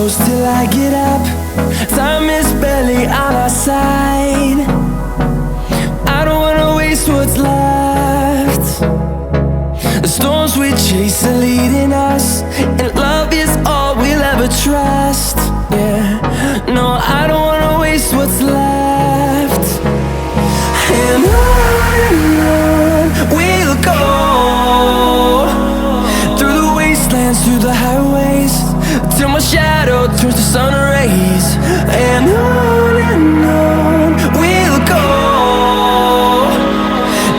close till I get up. Time is barely on our side. I don't wanna waste what's left. The storms we chase are leading us, and love is all we'll ever trust. Yeah, no, I don't wanna waste what's left. And on we'll go, through the wastelands, through the highways, till my shadow turns to sun rays. And on we'll go,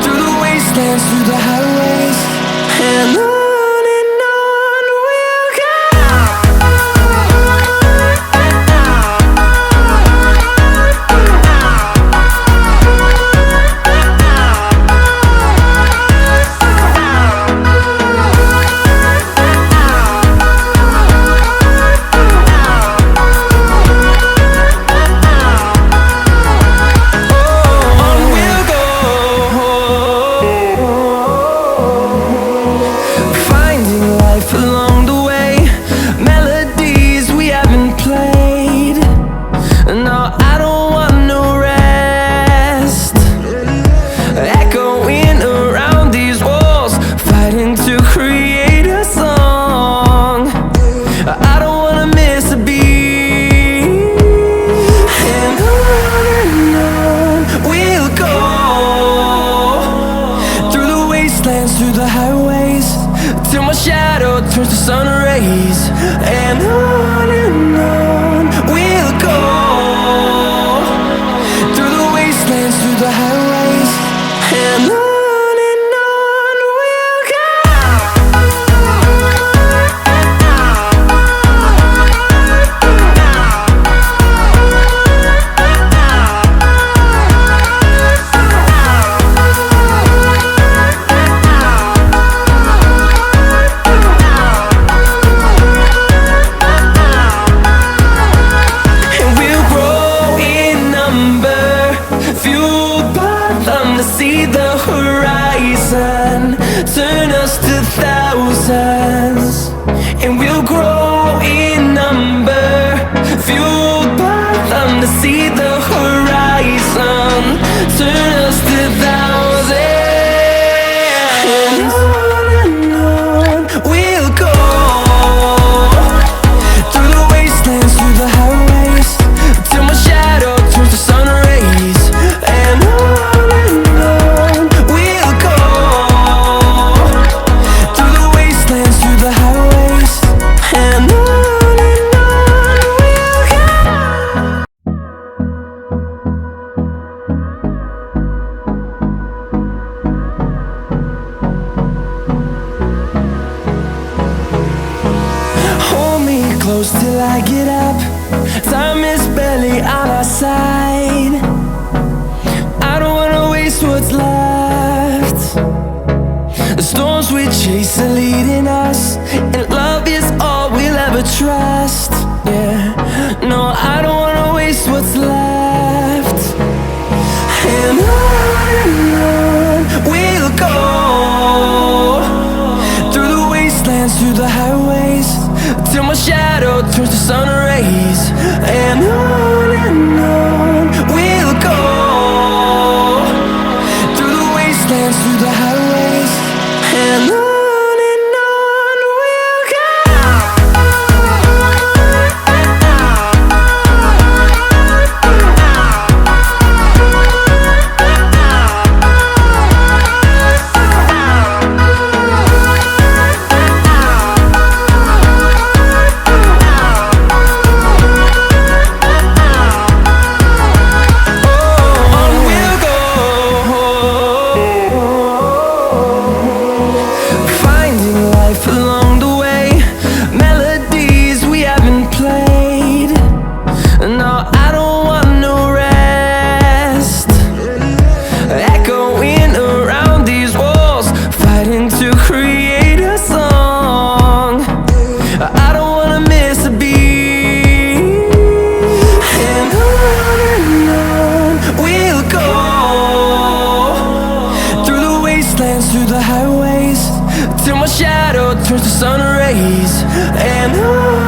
through the wastelands, through the highways, and on we'll go. Along the way, melodies we haven't played. No, I don't want no rest. Echoing around these walls, fighting to create a song. I don't wanna miss a beat. And on we'll go, through the wastelands, through the highways, till my shadow turns to sun rays. And on we'll go, through the wastelands, through the highways, and on we'll go. To see the horizon turn us to thousands, and we'll grow in number, fueled by them. To see the horizon turn us to thousands, and on we'll go, through the wastelands, through the highways, till my shadow turns to sun rays. And close till I get up. Time is barely on our side. I don't wanna waste what's left. The storms we chase are leading us, and love is all we'll ever trust. Yeah, no, I don't wanna waste what's left. And on we'll go, through the wastelands, through the highways, till my shadow turns to sun rays. And on we'll go, through the wastelands, through the highways, and on we'll go. Along the way, melodies we haven't played. No, I don't want no rest. Echoing around these walls, fighting to create a song. I don't wanna miss a beat. And on we'll go, through the wastelands, through the highways, till my shadow turns to sun rays. And on